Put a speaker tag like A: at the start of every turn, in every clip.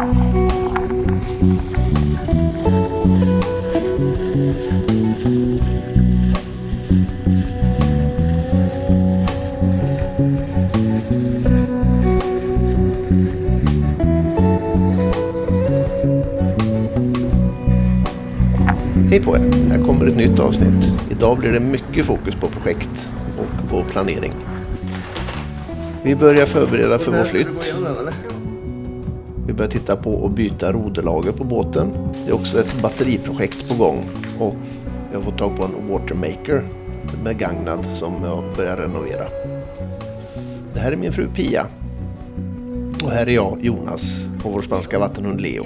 A: Hej på er, här kommer ett nytt avsnitt. Idag blir det mycket fokus på projekt och på planering. Vi börjar förbereda för vår flytt. Vi börjar titta på att byta roderlager på båten. Det är också ett batteriprojekt på gång och jag har fått tag på en watermaker begagnad som jag börjar renovera. Det här är min fru Pia och här är jag, Jonas, och vår spanska vattenhund Leo.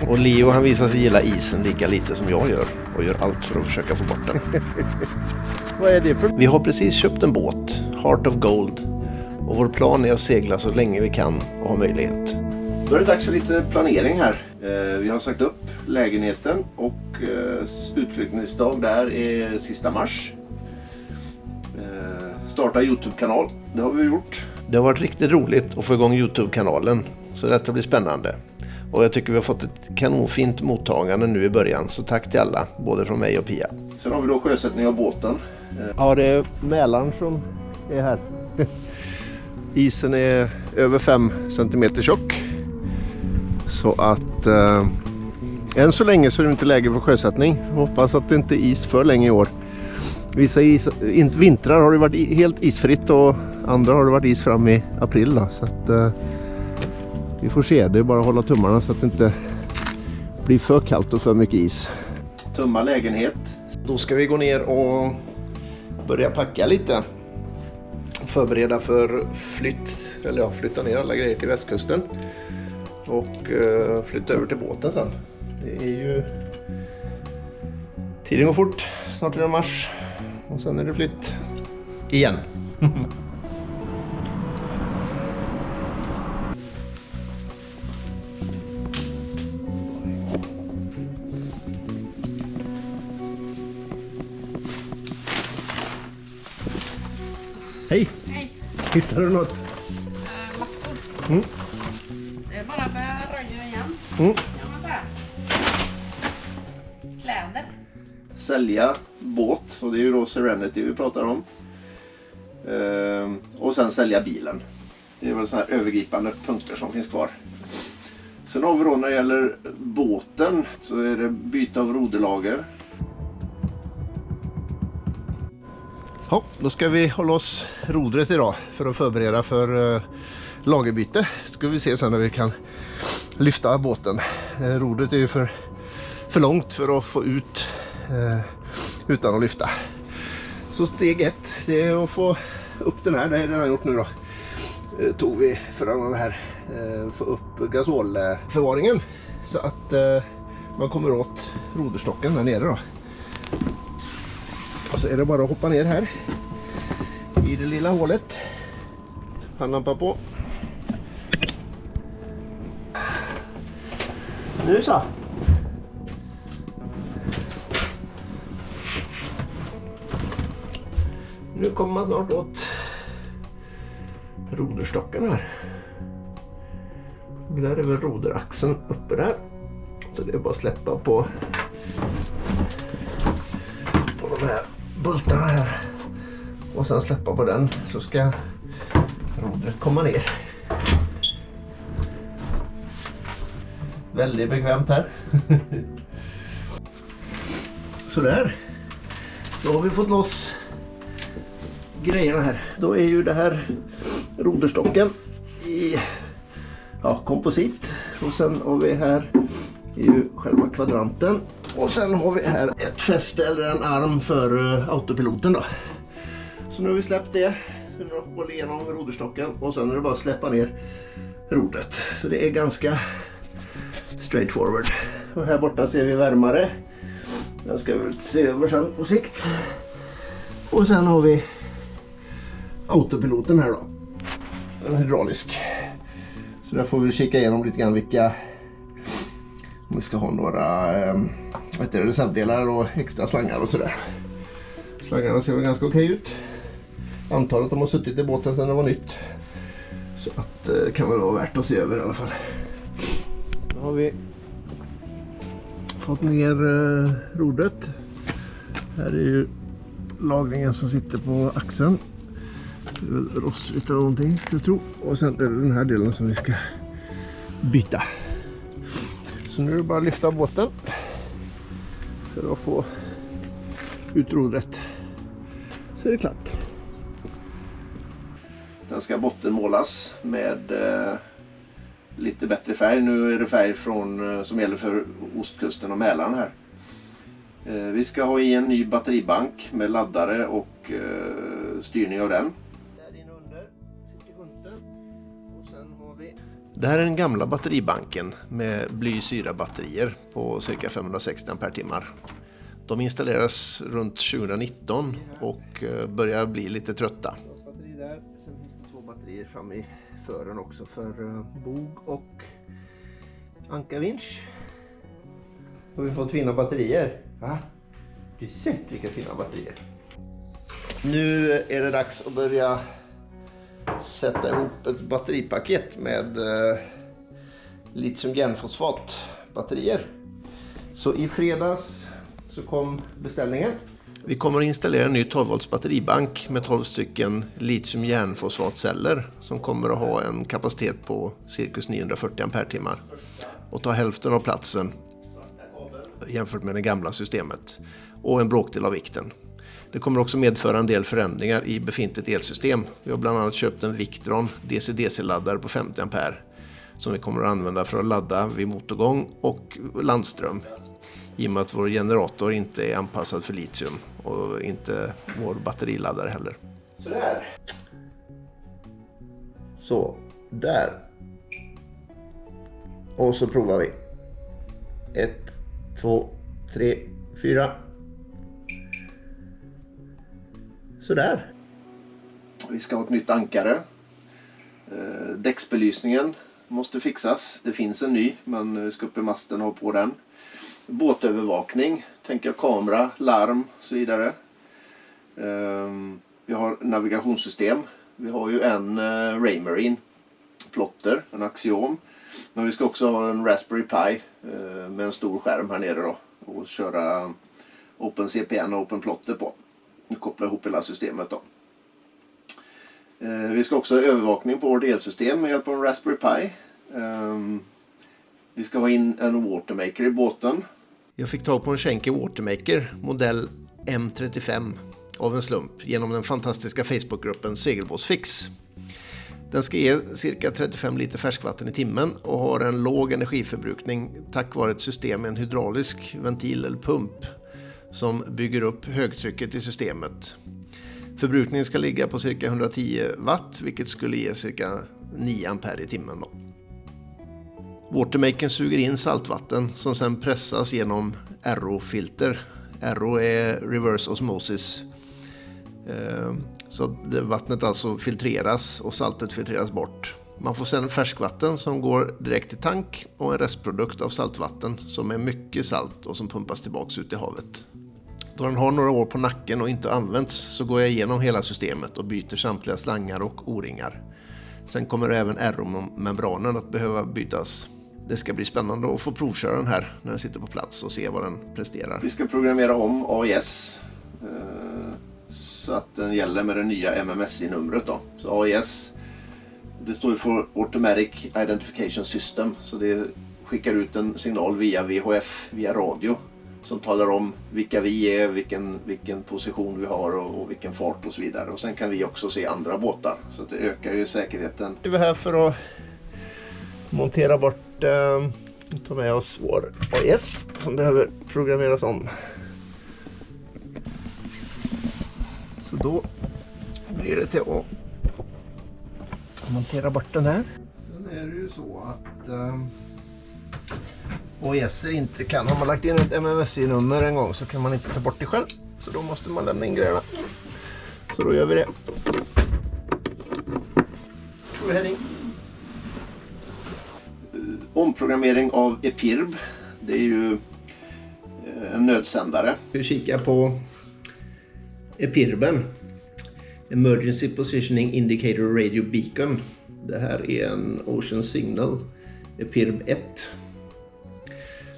A: Och Leo han visar sig gilla isen lika lite som jag gör och gör allt för att försöka få bort den.
B: Vad är det för?
A: Vi har precis köpt en båt, Heart of Gold, och vår plan är att segla så länge vi kan och ha möjlighet. Då är det dags för lite planering här. Vi har sagt upp lägenheten och utflyttningsdag där är sista mars. Starta YouTube-kanal, det har vi gjort. Det har varit riktigt roligt att få igång YouTube-kanalen, så detta blir spännande. Och jag tycker vi har fått ett kanonfint mottagande nu i början, så tack till alla, både från mig och Pia. Sen har vi då sjösättning av båten.
B: Ja, det är Mälaren som är här. Isen är över 5 cm tjock. Så att än så länge så är det inte läge för sjösättning. Hoppas att det inte är is för länge i år. Vissa vintrar har det varit helt isfritt och andra har det varit is fram i april. Då, så att vi får se, det är bara att hålla tummarna så att det inte blir för kallt och för mycket is.
A: Tumma lägenhet. Då ska vi gå ner och börja packa lite. Förbereda för flytta ner alla grejer till västkusten. Och flytta över till båten sen. Det är ju... Tiden går fort, snart är det mars. Och sen är det flytt igen.
B: Hej!
C: Hej!
B: Hittar du något?
C: Massor.
B: Mm.
C: Det är bara att börja röja igen.
B: Mm.
C: Kan man säga. Kläder.
A: Sälja båt, och det är ju då Serenity vi pratar om. Och sen sälja bilen. Det är väl sådana här övergripande punkter som finns kvar. Sen har vi då när det gäller båten så är det byte av roderlager. Ja, då ska vi hålla oss rodret idag för att förbereda för lagerbyte. Ska vi se sen när vi kan lyfta båten. Rodret är ju för långt för att få ut utan att lyfta. Så steg 1, det är att få upp den här. Det är den jag gjort nu då. Tog vi för att här få upp gasolförvaringen så att man kommer åt roderstocken där nere då. Och så är det bara att hoppa ner här i det lilla hålet. Handlampa på. Nu så. Nu kommer man snart åt roderstocken här. Där är väl roderaxeln uppe där. Så det är bara att släppa på de här bultarna här. Och sen släppa på den så ska rodret komma ner. Väldigt bekvämt här. Så där. Då har vi fått loss grejerna här. Då är ju det här roderstocken i komposit. Och sen har vi här är ju själva kvadranten. Och sen har vi här ett fäste eller en arm för autopiloten då. Så nu har vi släppt det. Så nu har vi hållit igenom roderstocken och sen är det bara att släppa ner rodret. Så det är ganska straightforward. Och här borta ser vi värmare. Den ska vi se över sen på sikt. Och sen har vi autopiloten här då. En hydraulisk. Så där får vi kika igenom lite grann vilka, om vi ska ha några reservdelar och extra slangar och sådär. Slangarna ser väl ganska okej ut. Antar att de har suttit i båten sedan det var nytt. Så att det kan väl vara värt att se över i alla fall.
B: Då har vi
A: Fått ner rodret. Här är ju lagringen som sitter på axeln. Det är väl rostfritt eller någonting, jag tror. Och sen är det den här delen som vi ska byta. Så nu är det bara att lyfta båten för att få ut rodret. Så är det klart. Den ska bottenmålas med lite bättre färg. Nu är det färg som gäller för ostkusten och Mälaren här. Vi ska ha i en ny batteribank med laddare och styrning av den. Där inne under sitter hunten. Och sen har vi... Det här är den gamla batteribanken med blysyrabatterier på cirka 560 ampere-timmar. De installeras runt 2019 och börjar bli lite trötta. Batteri där. Sen finns det 2 batterier fram i fören också för bog och ankarvinsch. Har vi fått fina batterier? Va? Du sett vilka fina batterier. Nu är det dags att börja sätta ihop ett batteripaket med litium-järnfosfat batterier. Så i fredags så kom beställningen. Vi kommer att installera en ny 12 volts batteribank med 12 stycken litium-järnfosfatceller som kommer att ha en kapacitet på cirkus 940 ampere-timmar och ta hälften av platsen jämfört med det gamla systemet och en bråkdel av vikten. Det kommer också medföra en del förändringar i befintligt elsystem. Vi har bland annat köpt en Victron DC-DC-laddare på 50 ampere som vi kommer att använda för att ladda vid motorgång och landström. I och med att vår generator inte är anpassad för litium och inte vår batteriladdare heller. Så där. Så där. Och så provar vi. 1, 2, 3, 4. Så där. Vi ska ha ett nytt ankare. Däcksbelysningen måste fixas. Det finns en ny, men vi ska upp i masten och ha på den. Båtövervakning, tänker kamera, larm och så vidare. Vi har navigationssystem. Vi har ju en Raymarine plotter, en Axiom. Men vi ska också ha en Raspberry Pi med en stor skärm här nere då. Och köra OpenCPN och OpenPlotter på. Och koppla ihop hela systemet då. Vi ska också ha övervakning på vårt elsystem med hjälp av en Raspberry Pi. Vi ska ha in en Watermaker i båten. Jag fick tag på en Schenker Watermaker modell M35 av en slump genom den fantastiska Facebookgruppen Segelbåtsfix. Den ska ge cirka 35 liter färskvatten i timmen och har en låg energiförbrukning tack vare ett system med en hydraulisk ventil eller pump som bygger upp högtrycket i systemet. Förbrukningen ska ligga på cirka 110 watt vilket skulle ge cirka 9 ampere i timmen då. Watermakern suger in saltvatten som sedan pressas genom RO-filter. RO är reverse osmosis. Så att vattnet alltså filtreras och saltet filtreras bort. Man får sedan färskvatten som går direkt till tank och en restprodukt av saltvatten som är mycket salt och som pumpas tillbaks ut i havet. Då den har några år på nacken och inte används så går jag igenom hela systemet och byter samtliga slangar och o-ringar. Sen kommer även RO-membranen att behöva bytas. Det ska bli spännande att få provköra den här när den sitter på plats och se vad den presterar. Vi ska programmera om AIS så att den gäller med det nya MMSI-numret då. Så AIS, det står ju för Automatic Identification System, så det skickar ut en signal via VHF, via radio, som talar om vilka vi är, vilken position vi har och vilken fart och så vidare. Och sen kan vi också se andra båtar, så att det ökar ju säkerheten. Vi är här för att montera bort, ta med oss vår AIS som behöver programmeras om. Så då blir det till att montera bort den här. Sen är det ju så att AIS inte kan, har man lagt in ett MMSI-nummer en gång så kan man inte ta bort det själv. Så då måste man lämna in grejerna. Så då gör vi det. True heading. Omprogrammering av EPIRB. Det är ju en nödsändare. Vi kikar på EPIRBen. Emergency Positioning Indicator Radio Beacon.
B: Det här är en Ocean Signal Epirb 1.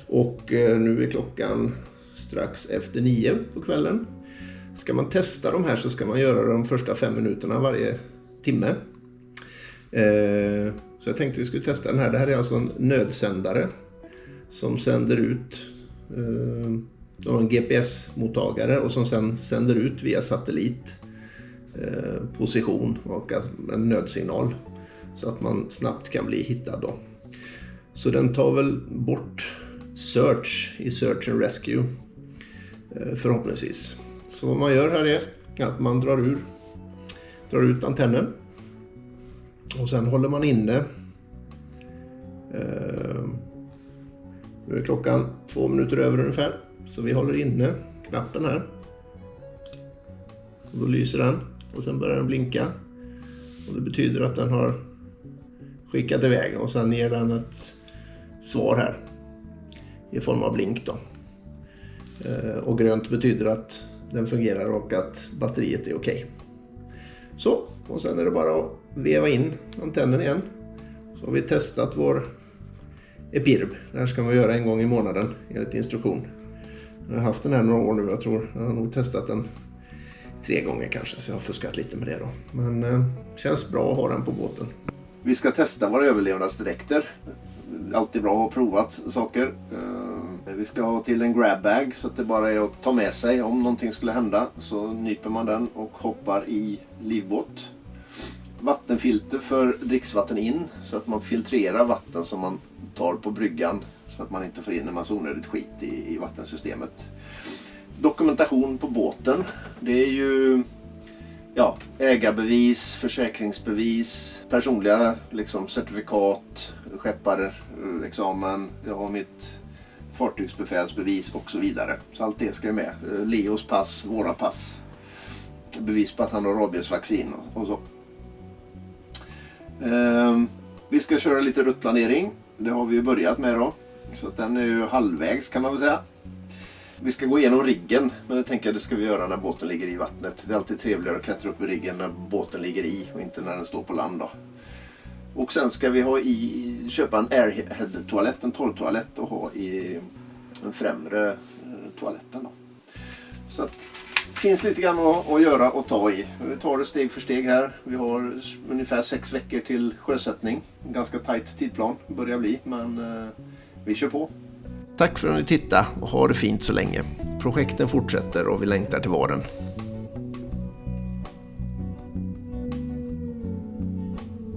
B: Och nu är klockan strax efter 9 på kvällen. Ska man testa de här så ska man göra de första 5 minuterna varje timme. Så jag tänkte vi skulle testa den här. Det här är alltså en nödsändare som sänder ut en GPS-mottagare och som sen sänder ut via satellit position och en nödsignal så att man snabbt kan bli hittad då. Så den tar väl bort search i Search and Rescue förhoppningsvis. Så vad man gör här är att man drar ut antennen och sen håller man inne. Nu är klockan 2 minuter över ungefär, så vi håller inne knappen här. Och då lyser den och sen börjar den blinka. Och det betyder att den har skickat iväg och sen ger den ett svar här i form av blink då. Och grönt betyder att den fungerar och att batteriet är okej. Så, och sen är det bara att veva in antennen igen. Så har vi testat vår Epirb. Det här ska man göra en gång i månaden enligt instruktion. Jag har haft den här några år nu, jag tror. Jag har nog testat den 3 gånger kanske, så jag har fuskat lite med det då. Men känns bra att ha den på båten. Vi ska testa våra överlevnadsdräkter. Alltid bra att ha provat saker. Vi ska ha till en grab bag så att det bara är att ta med sig om någonting skulle hända. Så nyper man den och hoppar i livbåt. Vattenfilter för dricksvatten in så att man filtrerar vatten som man tar på bryggan så att man inte får in en massa onödigt skit i vattensystemet. Dokumentation på båten, det är ju ägarbevis, försäkringsbevis, personliga certifikat, skepparexamen, jag har mitt fartygsbefälsbevis och så vidare. Så allt det ska ju med. Leos pass, våra pass, bevis på att han har rabiesvaccin och så. Vi ska köra lite ruttplanering. Det har vi ju börjat med då. Så att den är ju halvvägs kan man väl säga. Vi ska gå igenom riggen, men det tänker jag det ska vi göra när båten ligger i vattnet. Det är alltid trevligare att klättra upp i riggen när båten ligger i och inte när den står på land då. Och sen ska vi köpa en airhead-toalett, en torrtoalett och ha i den främre toaletten då. Så att det finns lite grann att göra och ta i. Vi tar det steg för steg här. Vi har ungefär 6 veckor till sjösättning. En ganska tajt tidplan börjar bli, men vi kör på. Tack för att ni tittade och ha det fint så länge. Projekten fortsätter och vi längtar till våren.